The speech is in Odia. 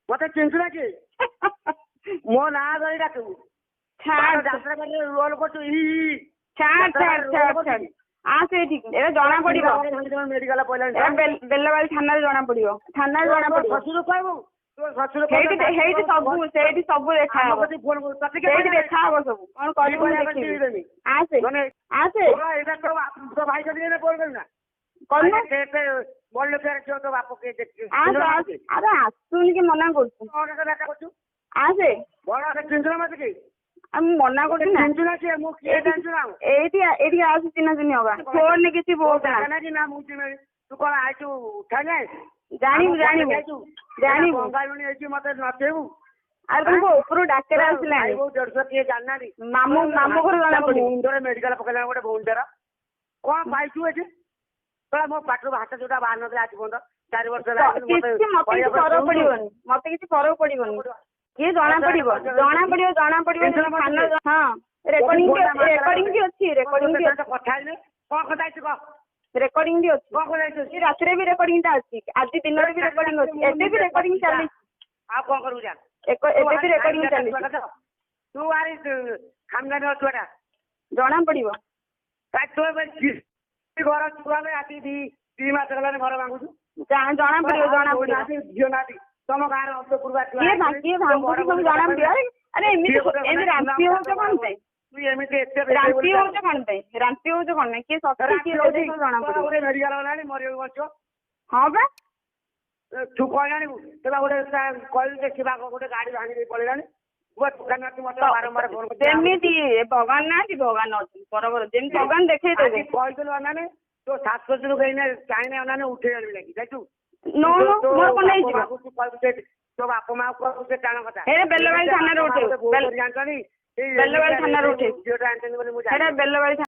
ମତେ ଚିନ୍ତା କି ମୋ ନାଁ ଧରି ଡାକିବୁ ଯାତ୍ରା କରି ରୋଲ କରୁଛୁ ସେଇଠିକି ଏବେ ଜଣା ପଡିବ ମେଡିକାଲ ବେଲବାଳି ଥାନାରେ ଜଣା ପଡିବ ଶ୍ୱଶୁର କହିବୁ ସେଇଠି ସବୁ ଦେଖା ହବ ସେଇଠି ଦେଖା ହବ ସବୁ କଣ କରିବୁ ଦେଖିବି ଆସେ ଭାଇ ଫୋନ ନା ବଡ ଲୋକ ତୋ ବାପ କିଏ ଆରେ ଆସୁନି କି ମନା କରୁଛୁ ଆସେ ଚିନ୍ତା ମତେ କି ମୁଁ ମନା କରୁଛି ନା ମୁଁ କିଏ ଏଇଠି ଆସୁ ଚିହ୍ନା ଚିହ୍ନି ହବା ଫୋନରେ କିଛି ବହୁତ ନା ମୁଁ ତୁ କଣ ଆଇଛୁ ଉଠା ଯାଏ ଜାଣିବୁ ମତେ ନଚେଇବୁ ଆଉ ତମକୁ ଉପରୁ ଡାକେରା ଆସିଲାଣି ଦେଢଶହ କିଏ ଜାଣିନାହାନ୍ତି ମାମୁଁ ଘର ଜଣା ପଡିବ ମୁଣ୍ଡରେ ମେଡିକାଲ ପକେଇଲା ଗୋଟେ ଭଉଣୀଟାର କଣ ପାଇଛୁ ଏଠି ମୋ ପାଟିରୁ ଭାତ ଯୋଉଟା ବାହାର ନଥିଲା ଆଜି ପର୍ଯ୍ୟନ୍ତ 4 ବର୍ଷ ହେଲା ମତେ କିଛି ଫରକ ପଡିବନି କିଏ ଜଣା ପଡିବ ହଁ ରେକର୍ଡିଂ ବି ଅଛି କଥା ହେଇନି କଣ କଥା ହେଇଛୁ କହ ରେକର୍ଡିଂ ବି ଅଛି ରାତିରେ ବି ରେକର୍ଡିଂ ଟା ଅଛି ଆଜି ଦିନରେ ବି ରେକର୍ଡିଂ ଅଛି ଏବେ ବି ରେକର୍ଡିଂ ଚାଲିଛି ଆଉ କଣ କରିବୁ ଯା ଏବେ ବି ରେକର୍ଡିଂ ଚାଲିଛି ତୁ ଆରି ଖାମଗାନି ଅଛୁଆଟା ଜଣା ପଡିବ ଘର ଛୁଆ ରାତି 2 ମାସ ହେଲାଣି ଘର ଭାଙ୍ଗୁଛୁ ଜଣା ପଡିବ ଝିଅ ନାହାନ୍ତି ତମ ଗାଁରେ ଅନ୍ତପୁର କିଏ ଭାଙ୍ଗୁଛି ସବୁ ଜଣା ପଡିବ ଆରେ ଏମିତି ରାମ୍ପି ହଉଛ କଣ ପାଇଁ ରାମ୍ପି ହଉଛ କଣ ପାଇଁ କିଏ ସତ କିଏ ଜଣା ପଡିବ ମେଡିକାଲ ଗଲାଣି ମରିବାକୁ ବସିବ ହଁ ବା ତୁ କଣ ଜାଣିବୁ ତେବେ ଗୋଟେ କହିଲୁ ଦେଖିବା ଗୋଟେ ଗାଡି ଭାଙ୍ଗି ଦେଇ ପଳେଇଲାଣି ବାରମ୍ବାର ଯେମିତି ଭଗବାନ ନାହାନ୍ତି ଭଗବାନ ଅଛନ୍ତି ବରାବର ଯେମିତି ଭଗବାନ ଦେଖେଇଦେବେ କହିଥିଲୁ ଅନାନେ ତୋ ଶାଶୁ ଏଇନା ଚାହିଁଲେ ଅନାନେ ଉଠେଇ ଆଣିବି ଲାଗି ଯାଇଛୁ ତୋ ବାପ ମା କହିବୁ ସେ ଟାଣ କଥା ବେଲବାଳି ଥାନାରେ ଉଠେଇବୁ ଜାଣିଛନ୍ତି ବେଲବାଳି ଥାନାରେ ଉଠେଇବୁ ଝିଅଟା ଆଣିଛନ୍ତି ବୋଲି ମୁଁ ବେଲବାଳି